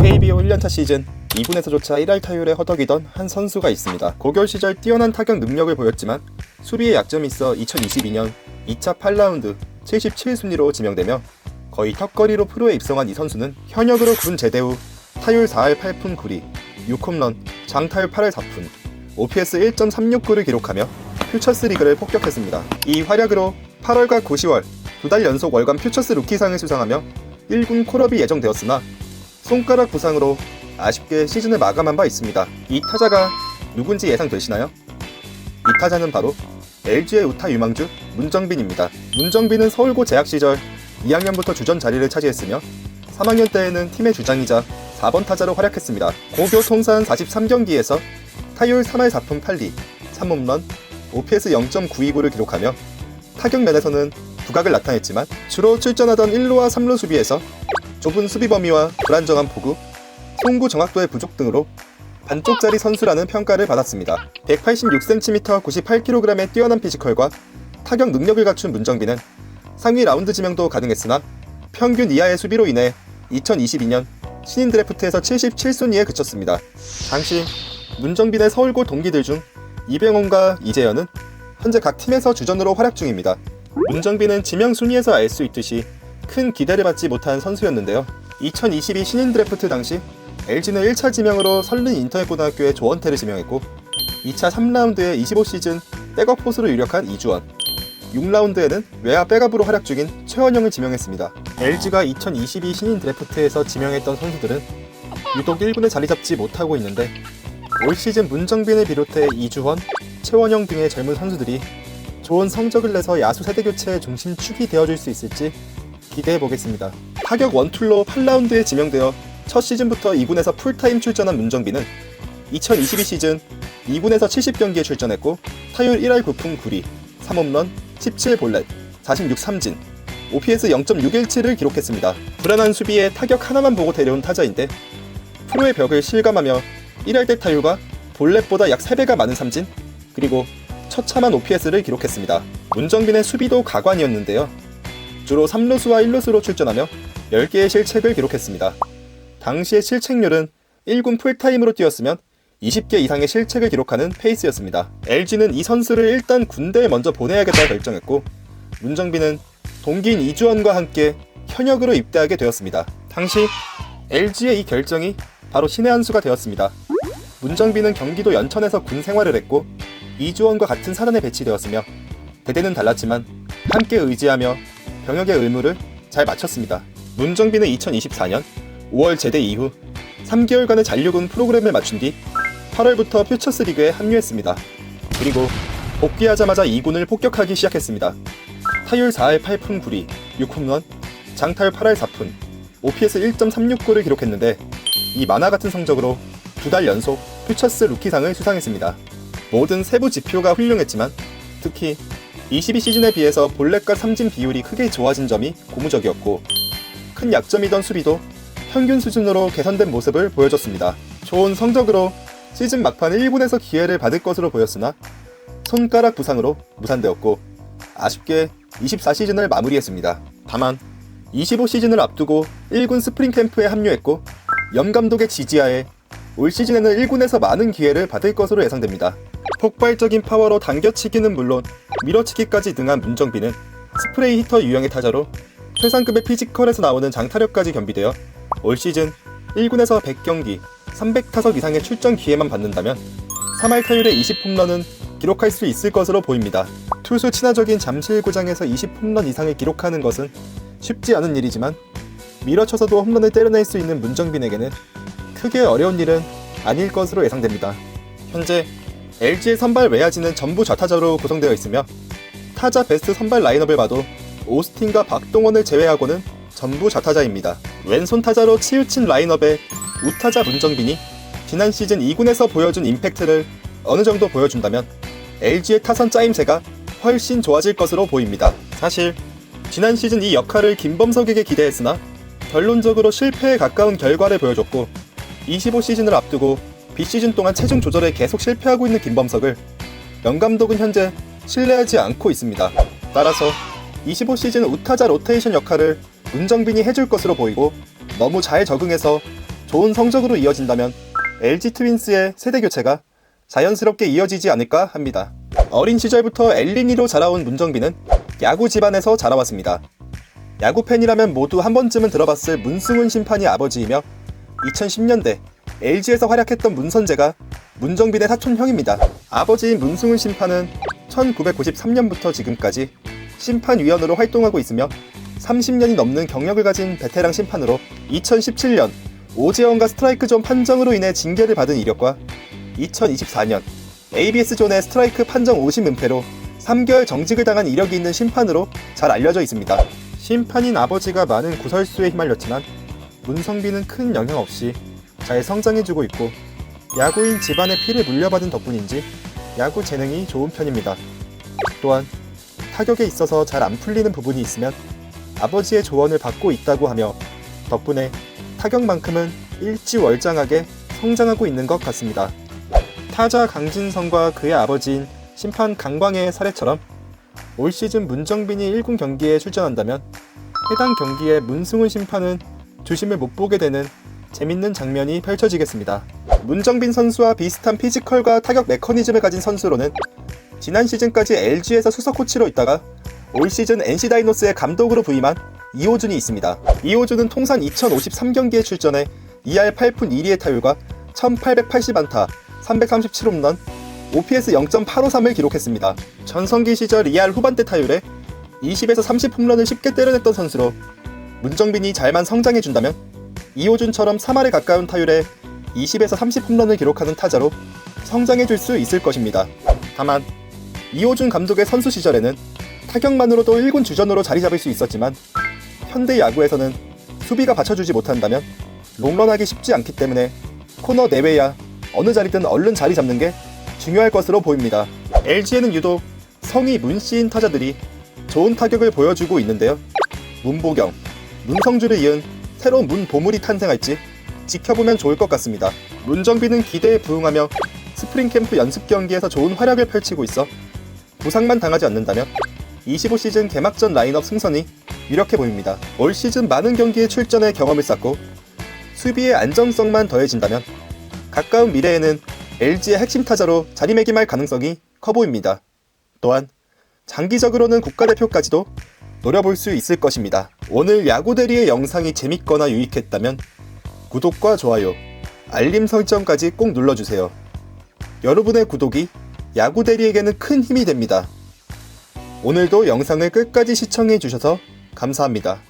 KBO 1년차 시즌 2군에서조차 1할 타율에 허덕이던 한 선수가 있습니다. 고교 시절 뛰어난 타격 능력을 보였지만 수비에 약점이 있어 2022년 2차 8라운드 77순위로 지명되며 거의 턱걸이로 프로에 입성한 이 선수는 현역으로 군 제대 후 타율 4할 8푼 9리, 6홈런, 장타율 8할 4푼, OPS 1.369를 기록하며 퓨처스 리그를 폭격했습니다. 이 활약으로 8월과 9, 10월 두 달 연속 월간 퓨처스 루키상을 수상하며 1군 콜업이 예정되었으나 손가락 부상으로 아쉽게 시즌을 마감한 바 있습니다. 이 타자가 누군지 예상되시나요? 이 타자는 바로 LG의 우타 유망주 문정빈입니다. 문정빈은 서울고 재학 시절 2학년부터 주전 자리를 차지했으며 3학년 때에는 팀의 주장이자 4번 타자로 활약했습니다. 고교 통산 43경기에서 타율 3할 4푼 8리, 3홈런, OPS 0.929를 기록하며 타격 면에서는 두각을 나타냈지만 주로 출전하던 1루와 3루 수비에서 좁은 수비 범위와 불안정한 포구, 송구 정확도의 부족 등으로 반쪽짜리 선수라는 평가를 받았습니다. 186cm 98kg의 뛰어난 피지컬과 타격 능력을 갖춘 문정빈은 상위 라운드 지명도 가능했으나 평균 이하의 수비로 인해 2022년 신인 드래프트에서 77순위에 그쳤습니다. 당시 문정빈의 서울고 동기들 중 이병헌과 이재현은 현재 각 팀에서 주전으로 활약 중입니다. 문정빈은 지명 순위에서 알 수 있듯이 큰 기대를 받지 못한 선수였는데요. 2022 신인 드래프트 당시 LG는 1차 지명으로 설른 인터넷고등학교에 조원태를 지명했고 2차 3라운드에 25시즌 백업 포수로 유력한 이주원, 6라운드에는 외야 백업으로 활약 중인 최원영을 지명했습니다. LG가 2022 신인 드래프트에서 지명했던 선수들은 유독 1군에 자리 잡지 못하고 있는데 올 시즌 문정빈을 비롯해 이주원, 최원영 등의 젊은 선수들이 좋은 성적을 내서 야수 세대 교체의 중심축이 되어줄 수 있을지 기대해보겠습니다. 타격 원툴로 8라운드에 지명되어 첫 시즌부터 2군에서 풀타임 출전한 문정빈은 2022 시즌 2군에서 70경기에 출전했고 타율 1할 9푼 9리, 3홈런, 17볼넷, 46 삼진, OPS 0.617을 기록했습니다. 불안한 수비에 타격 하나만 보고 데려온 타자인데 프로의 벽을 실감하며 1할 때 타율과 볼넷보다 약 3배가 많은 삼진, 그리고 처참한 OPS를 기록했습니다. 문정빈의 수비도 가관이었는데요. 주로 3루수와 1루수로 출전하며 10개의 실책을 기록했습니다. 당시의 실책률은 1군 풀타임으로 뛰었으면 20개 이상의 실책을 기록하는 페이스였습니다. LG는 이 선수를 일단 군대에 먼저 보내야겠다 결정했고 문정빈은 동기인 이주원과 함께 현역으로 입대하게 되었습니다. 당시 LG의 이 결정이 바로 신의 한 수가 되었습니다. 문정빈은 경기도 연천에서 군 생활을 했고 이주원과 같은 사단에 배치되었으며 대대는 달랐지만 함께 의지하며 병역의 의무를 잘 마쳤습니다. 문정빈은 2024년 5월 제대 이후 3개월간의 잔류군 프로그램을 마친 뒤 8월부터 퓨처스 리그에 합류했습니다. 그리고 복귀하자마자 2군을 폭격하기 시작했습니다. 타율 4할 8푼 9리, 6홈런, 장타율 8할 4푼, OPS 1.369를 기록했는데 이 만화 같은 성적으로 두 달 연속 퓨처스 루키상을 수상했습니다. 모든 세부 지표가 훌륭했지만 특히 22시즌에 비해서 볼넷과 삼진 비율이 크게 좋아진 점이 고무적이었고 큰 약점이던 수비도 평균 수준으로 개선된 모습을 보여줬습니다. 좋은 성적으로 시즌 막판 1군에서 기회를 받을 것으로 보였으나 손가락 부상으로 무산되었고 아쉽게 24시즌을 마무리했습니다. 다만 25시즌을 앞두고 1군 스프링 캠프에 합류했고 염 감독의 지지하에 올 시즌에는 1군에서 많은 기회를 받을 것으로 예상됩니다. 폭발적인 파워로 당겨치기는 물론 밀어치기까지 능한 문정빈은 스프레이 히터 유형의 타자로 최상급의 피지컬에서 나오는 장타력까지 겸비되어 올 시즌 1군에서 100경기 300타석 이상의 출전 기회만 받는다면 3할 타율의 20홈런은 기록할 수 있을 것으로 보입니다. 투수 친화적인 잠실구장에서 20홈런 이상을 기록하는 것은 쉽지 않은 일이지만 밀어쳐서도 홈런을 때려낼 수 있는 문정빈에게는 크게 어려운 일은 아닐 것으로 예상됩니다. 현재 LG의 선발 외야진은 전부 좌타자로 구성되어 있으며 타자 베스트 선발 라인업을 봐도 오스틴과 박동원을 제외하고는 전부 좌타자입니다. 왼손 타자로 치우친 라인업에 우타자 문정빈이 지난 시즌 2군에서 보여준 임팩트를 어느 정도 보여준다면 LG의 타선 짜임새가 훨씬 좋아질 것으로 보입니다. 사실 지난 시즌 이 역할을 김범석에게 기대했으나 결론적으로 실패에 가까운 결과를 보여줬고 25시즌을 앞두고 비시즌 동안 체중 조절에 계속 실패하고 있는 김범석을 영 감독은 현재 신뢰하지 않고 있습니다. 따라서 25시즌 우타자 로테이션 역할을 문정빈이 해줄 것으로 보이고 너무 잘 적응해서 좋은 성적으로 이어진다면 LG 트윈스의 세대 교체가 자연스럽게 이어지지 않을까 합니다. 어린 시절부터 엘리니로 자라온 문정빈은 야구 집안에서 자라왔습니다. 야구 팬이라면 모두 한 번쯤은 들어봤을 문승훈 심판이 아버지이며 2010년대 LG에서 활약했던 문선재가 문정빈의 사촌형입니다. 아버지인 문승훈 심판은 1993년부터 지금까지 심판위원으로 활동하고 있으며 30년이 넘는 경력을 가진 베테랑 심판으로 2017년 오재원과 스트라이크 존 판정으로 인해 징계를 받은 이력과 2024년 ABS 존의 스트라이크 판정 오심 은폐로 3개월 정직을 당한 이력이 있는 심판으로 잘 알려져 있습니다. 심판인 아버지가 많은 구설수에 휘말렸지만 문성빈은 큰 영향 없이 잘 성장해주고 있고 야구인 집안의 피를 물려받은 덕분인지 야구 재능이 좋은 편입니다. 또한 타격에 있어서 잘 안 풀리는 부분이 있으면 아버지의 조언을 받고 있다고 하며 덕분에 타격만큼은 일지월장하게 성장하고 있는 것 같습니다. 타자 강진성과 그의 아버지인 심판 강광의 사례처럼 올 시즌 문정빈이 1군 경기에 출전한다면 해당 경기에 문승훈 심판은 주심을 못 보게 되는 재밌는 장면이 펼쳐지겠습니다. 문정빈 선수와 비슷한 피지컬과 타격 메커니즘을 가진 선수로는 지난 시즌까지 LG에서 수석 코치로 있다가 올 시즌 NC 다이노스의 감독으로 부임한 이호준이 있습니다. 이호준은 통산 2053경기에 출전해 2할 8푼 1리의 타율과 1880안타, 337홈런, OPS 0.853을 기록했습니다. 전성기 시절 2할 후반대 타율에 20에서 30홈런을 쉽게 때려냈던 선수로 문정빈이 잘만 성장해준다면 이호준처럼 3할에 가까운 타율에 20에서 30홈런을 기록하는 타자로 성장해줄 수 있을 것입니다. 다만 이호준 감독의 선수 시절에는 타격만으로도 1군 주전으로 자리 잡을 수 있었지만 현대 야구에서는 수비가 받쳐주지 못한다면 롱런하기 쉽지 않기 때문에 코너 내외야 어느 자리든 얼른 자리 잡는 게 중요할 것으로 보입니다. LG에는 유독 성이 문씨인 타자들이 좋은 타격을 보여주고 있는데요. 문보경, 문성주를 이은 새로운 문보물이 탄생할지 지켜보면 좋을 것 같습니다. 문정빈은 기대에 부응하며 스프링 캠프 연습 경기에서 좋은 활약을 펼치고 있어 부상만 당하지 않는다면 25시즌 개막전 라인업 승선이 유력해 보입니다. 올 시즌 많은 경기에 출전해 경험을 쌓고 수비의 안정성만 더해진다면 가까운 미래에는 LG의 핵심 타자로 자리매김할 가능성이 커 보입니다. 또한 장기적으로는 국가대표까지도 노려볼 수 있을 것입니다. 오늘 야구대리의 영상이 재밌거나 유익했다면 구독과 좋아요, 알림 설정까지 꼭 눌러주세요. 여러분의 구독이 야구대리에게는 큰 힘이 됩니다. 오늘도 영상을 끝까지 시청해주셔서 감사합니다.